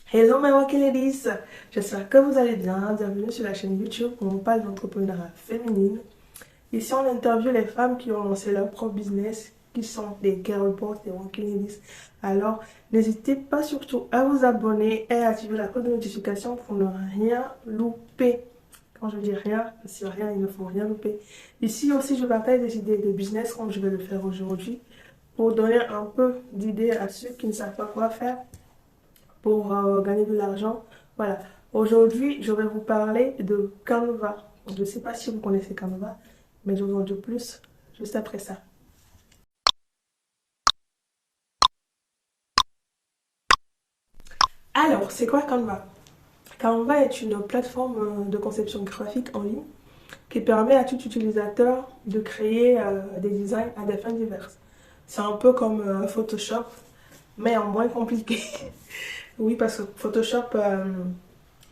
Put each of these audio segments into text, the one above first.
Hello my Rocky Ladies, j'espère que vous allez bien. Bienvenue sur la chaîne YouTube où on parle d'entrepreneuriat féminine. Ici on interviewe les femmes qui ont lancé leur propre business, qui sont des girl boss, des Rocky Ladies. Alors n'hésitez pas surtout à vous abonner et à activer la cloche de notification pour ne rien louper. Quand je dis rien, c'est rien, il ne faut rien louper. Ici aussi je partage des idées de business comme je vais le faire aujourd'hui pour donner un peu d'idées à ceux qui ne savent pas quoi faire pour gagner de l'argent. Voilà. Aujourd'hui, je vais vous parler de Canva. Je ne sais pas si vous connaissez Canva, mais je vous en dis plus juste après ça. Alors, c'est quoi Canva? Canva est une plateforme de conception graphique en ligne qui permet à tout utilisateur de créer des designs à des fins diverses. C'est un peu comme Photoshop, mais en moins compliqué. Oui, parce que Photoshop,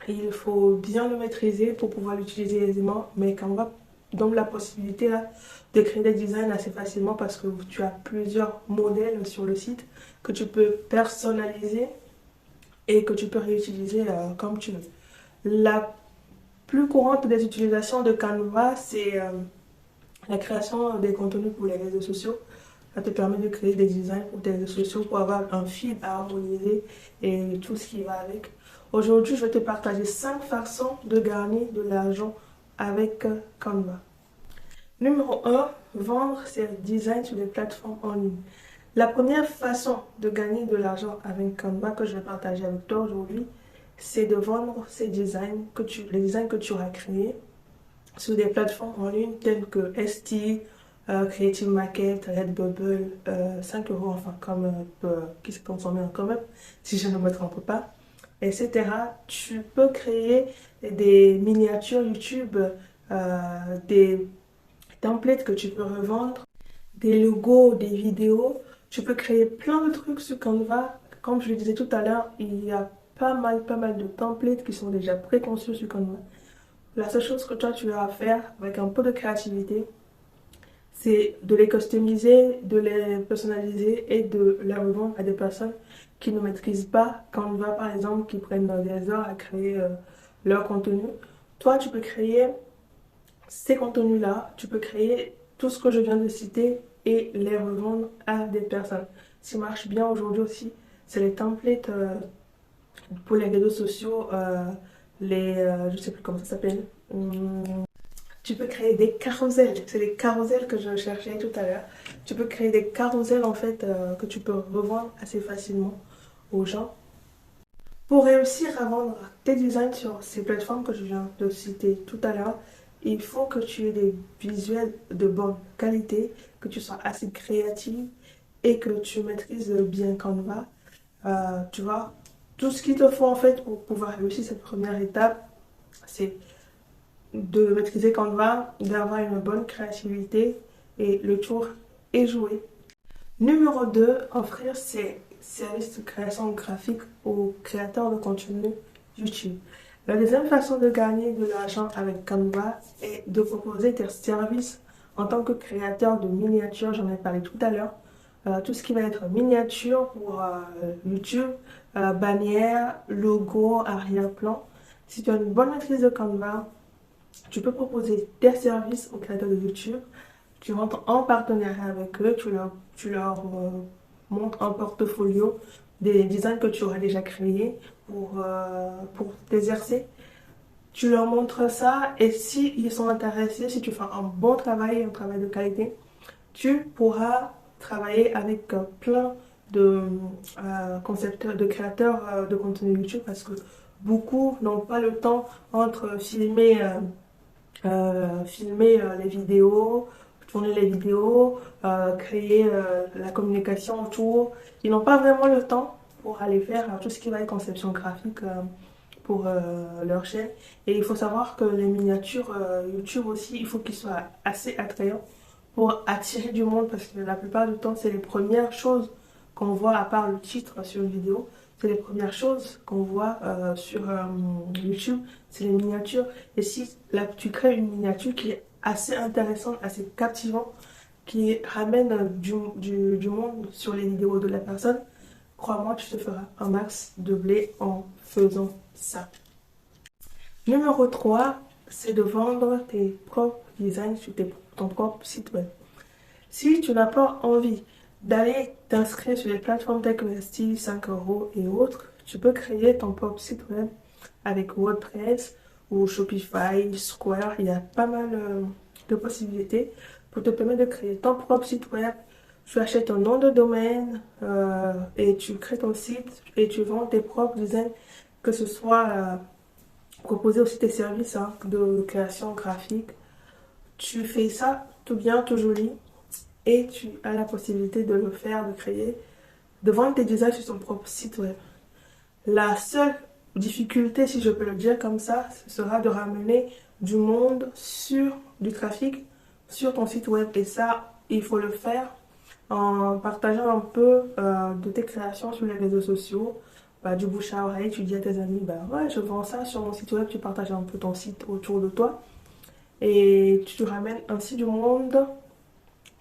il faut bien le maîtriser pour pouvoir l'utiliser aisément, mais Canva donne la possibilité là, de créer des designs assez facilement parce que tu as plusieurs modèles sur le site que tu peux personnaliser et que tu peux réutiliser comme tu veux. La plus courante des utilisations de Canva, c'est la création des contenus pour les réseaux sociaux. Ça te permet de créer des designs pour tes réseaux sociaux pour avoir un feed à harmoniser et tout ce qui va avec. Aujourd'hui, je vais te partager 5 façons de gagner de l'argent avec Canva. Numéro 1, vendre ses designs sur des plateformes en ligne. La première façon de gagner de l'argent avec Canva que je vais partager avec toi aujourd'hui, c'est de vendre ces designs les designs que tu auras créés sur des plateformes en ligne telles que Etsy, Creative Market, Redbubble, 5 euros, enfin, qui se consomme quand même, si je ne me trompe pas, etc. Tu peux créer des miniatures YouTube, des templates que tu peux revendre, des logos, des vidéos. Tu peux créer plein de trucs sur Canva. Comme je le disais tout à l'heure, il y a pas mal de templates qui sont déjà préconçus sur Canva. La seule chose que toi tu as à faire avec un peu de créativité, c'est de les customiser, de les personnaliser et de les revendre à des personnes qui ne maîtrisent pas Canva par exemple, qui prennent des heures à créer leur contenu. Toi, tu peux créer ces contenus-là, tu peux créer tout ce que je viens de citer et les revendre à des personnes. Ce qui marche bien aujourd'hui aussi, c'est les templates pour les réseaux sociaux, je sais plus comment ça s'appelle. Tu peux créer des carousels. C'est les carousels que je cherchais tout à l'heure. Tu peux créer des carousels en fait que tu peux revendre assez facilement aux gens. Pour réussir à vendre tes designs sur ces plateformes que je viens de citer tout à l'heure, il faut que tu aies des visuels de bonne qualité, que tu sois assez créative et que tu maîtrises bien Canva. Tu vois, tout ce qu'il te faut en fait pour pouvoir réussir cette première étape, c'est de maîtriser Canva, d'avoir une bonne créativité et le tour est joué. Numéro 2, offrir ses services de création graphique aux créateurs de contenu YouTube. La deuxième façon de gagner de l'argent avec Canva est de proposer tes services en tant que créateur de miniatures. J'en ai parlé tout à l'heure. Tout ce qui va être miniature pour YouTube, bannière, logo, arrière-plan. Si tu as une bonne maîtrise de Canva, tu peux proposer tes services aux créateurs de YouTube. Tu rentres en partenariat avec eux, tu leur montres un portfolio des designs que tu aurais déjà créés pour t'exercer. Tu leur montres ça et s'ils sont intéressés, si tu fais un bon travail, un travail de qualité, tu pourras travailler avec plein de concepteurs, de créateurs de contenu YouTube parce que beaucoup n'ont pas le temps entre filmer les vidéos, tourner les vidéos, créer la communication autour. Ils n'ont pas vraiment le temps pour aller faire tout ce qui va être conception graphique pour leur chaîne. Et il faut savoir que les miniatures YouTube aussi, il faut qu'ils soient assez attrayants pour attirer du monde parce que la plupart du temps, c'est les premières choses qu'on voit à part le titre sur une vidéo. C'est les premières choses qu'on voit sur YouTube, c'est les miniatures. Et si là, tu crées une miniature qui est assez intéressante, assez captivante, qui ramène du monde sur les vidéos de la personne, crois-moi, tu te feras un max de blé en faisant ça. Numéro 3, c'est de vendre tes propres designs sur ton propre site web. Si tu n'as pas envie d'aller t'inscrire sur les plateformes telles que Style, 5 € et autres, tu peux créer ton propre site web avec WordPress ou Shopify, Square. Il y a pas mal de possibilités pour te permettre de créer ton propre site web. Tu achètes un nom de domaine et tu crées ton site et tu vends tes propres designs, que ce soit proposer aussi tes services de création graphique. Tu fais ça tout bien, tout joli et tu as la possibilité de le faire, de créer, de vendre tes designs sur ton propre site web. La seule difficulté, si je peux le dire comme ça, ce sera de ramener du monde du trafic sur ton site web. Et ça, il faut le faire en partageant un peu de tes créations sur les réseaux sociaux. Du bouche à oreille, tu dis à tes amis, ouais, je vends ça sur mon site web, tu partages un peu ton site autour de toi. Et tu ramènes ainsi du monde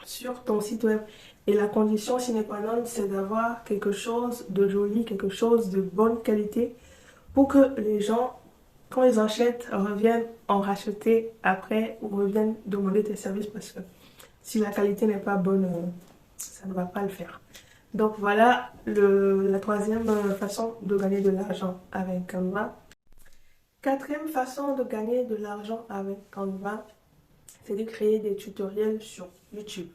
sur ton site web. Et la condition sine qua non, c'est d'avoir quelque chose de joli, quelque chose de bonne qualité pour que les gens, quand ils achètent, reviennent en racheter après ou reviennent demander tes services parce que si la qualité n'est pas bonne, ça ne va pas le faire. Donc voilà la troisième façon de gagner de l'argent avec Canva. Quatrième façon de gagner de l'argent avec Canva, c'est de créer des tutoriels sur YouTube.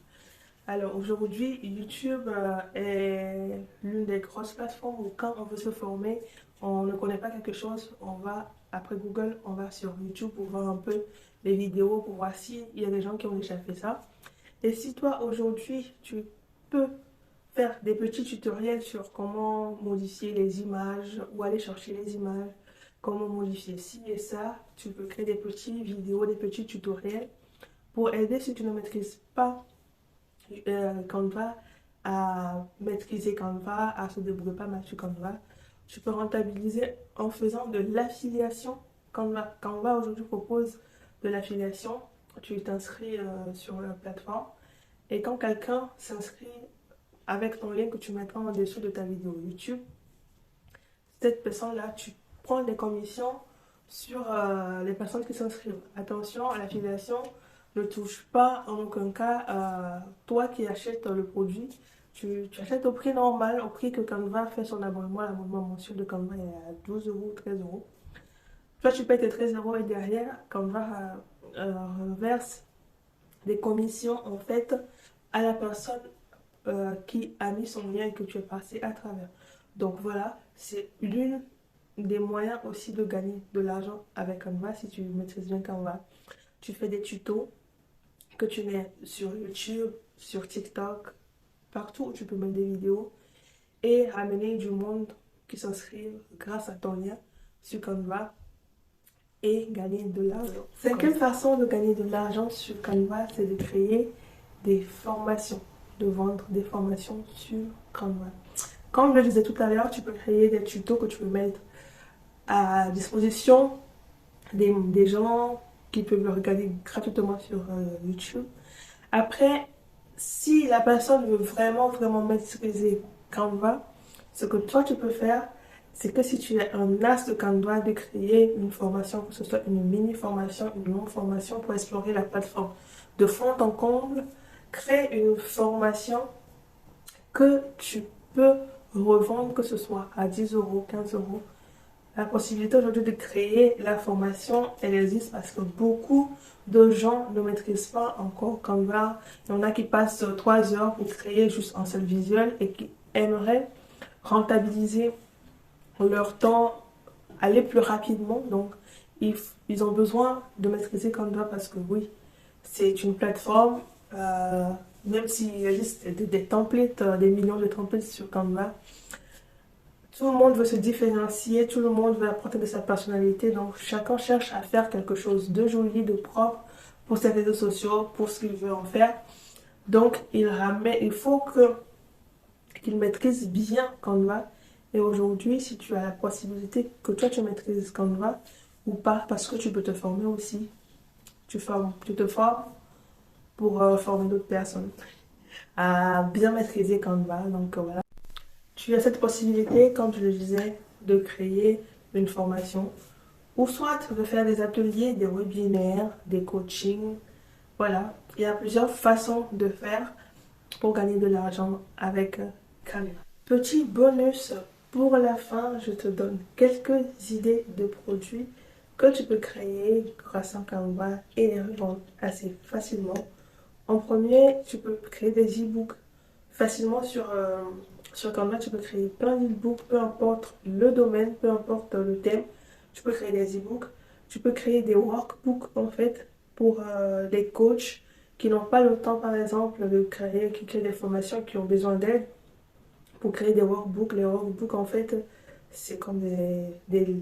Alors aujourd'hui, YouTube est l'une des grosses plateformes où quand on veut se former, on ne connaît pas quelque chose, on va après Google, on va sur YouTube pour voir un peu les vidéos, pour voir s'il y a des gens qui ont déjà fait ça. Et si toi aujourd'hui, tu peux faire des petits tutoriels sur comment modifier les images ou aller chercher les images, comment modifier ci et ça, tu peux créer des petites vidéos, des petits tutoriels pour aider si tu ne maîtrises pas Canva, à maîtriser Canva, à se débrouiller pas mal sur Canva. Tu peux rentabiliser en faisant de l'affiliation. Canva aujourd'hui propose de l'affiliation. Tu t'inscris sur la plateforme et quand quelqu'un s'inscrit avec ton lien que tu mettras en dessous de ta vidéo YouTube, cette personne-là, tu prends des commissions sur les personnes qui s'inscrivent. Attention, l'affiliation ne touche pas en aucun cas toi qui achètes le produit. Tu achètes au prix normal, au prix que Canva fait son abonnement. L'abonnement mensuel de Canva est à 12 €, 13 €. Toi, tu payes tes 13 € et derrière, Canva reverse des commissions en fait à la personne qui a mis son lien et que tu es passé à travers. Donc voilà, c'est l'une des moyens aussi de gagner de l'argent avec Canva si tu maîtrises bien Canva. Tu fais des tutos que tu mets sur YouTube, sur TikTok, partout où tu peux mettre des vidéos et ramener du monde qui s'inscrivent grâce à ton lien sur Canva et gagner de l'argent. Cinquième façon de gagner de l'argent sur Canva, c'est de créer des formations, de vendre des formations sur Canva. Comme je le disais tout à l'heure, tu peux créer des tutos que tu peux mettre à disposition des gens qui peuvent le regarder gratuitement sur YouTube. Après, si la personne veut vraiment maîtriser Canva, ce que toi tu peux faire, c'est que si tu es un as de Canva, de créer une formation, que ce soit une mini formation, une longue formation pour explorer la plateforme de fond en comble, crée une formation que tu peux revendre, que ce soit à 10 €, 15 €. La possibilité aujourd'hui de créer la formation, elle existe parce que beaucoup de gens ne maîtrisent pas encore Canva. Il y en a qui passent 3 heures pour créer juste un seul visuel et qui aimeraient rentabiliser leur temps, aller plus rapidement. Donc, ils ont besoin de maîtriser Canva parce que oui, c'est une plateforme, même s'il existe des templates, des millions de templates sur Canva, tout le monde veut se différencier, tout le monde veut apporter de sa personnalité. Donc, chacun cherche à faire quelque chose de joli, de propre pour ses réseaux sociaux, pour ce qu'il veut en faire. Donc, il faut qu'il maîtrise bien Canva. Et aujourd'hui, si tu as la possibilité que toi, tu maîtrises Canva ou pas, parce que tu peux te former aussi. Tu te formes pour former d'autres personnes à bien maîtriser Canva. Donc, voilà. tu as cette possibilité, comme je le disais, de créer une formation ou soit de faire des ateliers, des webinaires, des coachings. Voilà, il y a plusieurs façons de faire pour gagner de l'argent avec Canva. Petit bonus pour la fin, je te donne quelques idées de produits que tu peux créer grâce à Canva et les revendre assez facilement. En premier, tu peux créer des e-books facilement sur Canva. Tu peux créer plein d'e-books, peu importe le domaine, peu importe le thème. Tu peux créer des e-books. Tu peux créer des workbooks en fait pour les coachs qui n'ont pas le temps, par exemple, de créer, qui créent des formations, qui ont besoin d'aide pour créer des workbooks. Les workbooks, en fait, c'est comme des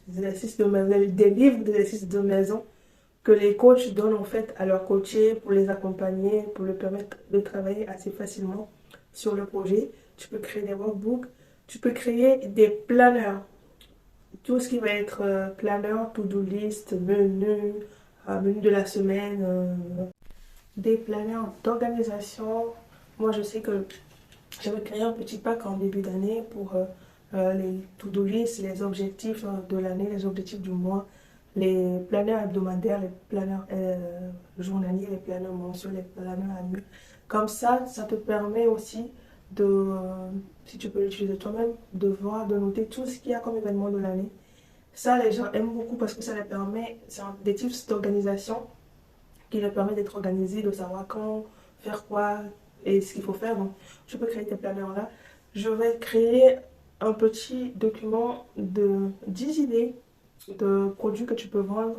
exercices de maison, des livres d'exercices de maison que les coachs donnent en fait à leurs coachés pour les accompagner, pour leur permettre de travailler assez facilement sur le projet. Tu peux créer des workbooks, tu peux créer des planners. Tout ce qui va être planner, to-do list, menu, menu de la semaine, des planners d'organisation. Moi, je sais que j'avais créé un petit pack en début d'année pour les to-do list, les objectifs de l'année, les objectifs du mois, les planners hebdomadaires, les planners journaliers, les planners mensuels, les planners annuels. Comme ça te permet aussi de, si tu peux l'utiliser toi-même, de voir, de noter tout ce qu'il y a comme événement de l'année. Ça, les gens aiment beaucoup parce que ça les permet, c'est des tips d'organisation qui leur permet d'être organisés, de savoir quand, faire quoi et ce qu'il faut faire. Donc, je peux créer tes planners-là. Je vais créer un petit document de 10 idées de produits que tu peux vendre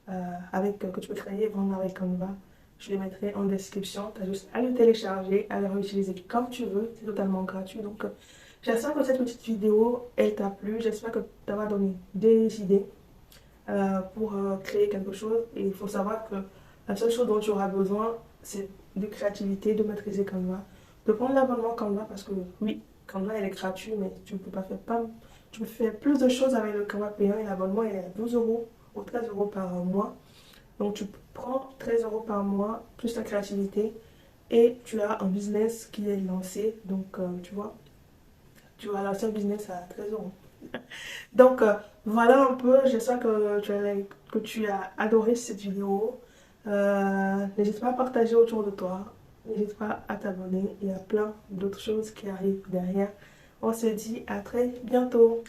que tu peux créer et vendre avec Canva. Je les mettrai en description. Tu as juste à le télécharger, à le réutiliser comme tu veux. C'est totalement gratuit. Donc, j'espère que cette petite vidéo, elle t'a plu. J'espère que ça va donner des idées pour créer quelque chose. Et il faut savoir que la seule chose dont tu auras besoin, c'est de créativité, de maîtriser Canva, de prendre l'abonnement Canva parce que oui, Canva elle est gratuit, mais tu ne peux pas faire tu peux faire plus de choses avec le Canva payant et l'abonnement il est à 12 euros ou 13 euros par mois. Donc tu prends 13 euros par mois plus ta créativité et tu as un business qui est lancé. Donc tu vois, tu vas lancer un business à 13 euros. Donc voilà un peu, j'espère que tu as adoré cette vidéo. N'hésite pas à partager autour de toi, n'hésite pas à t'abonner, il y a plein d'autres choses qui arrivent derrière. On se dit à très bientôt.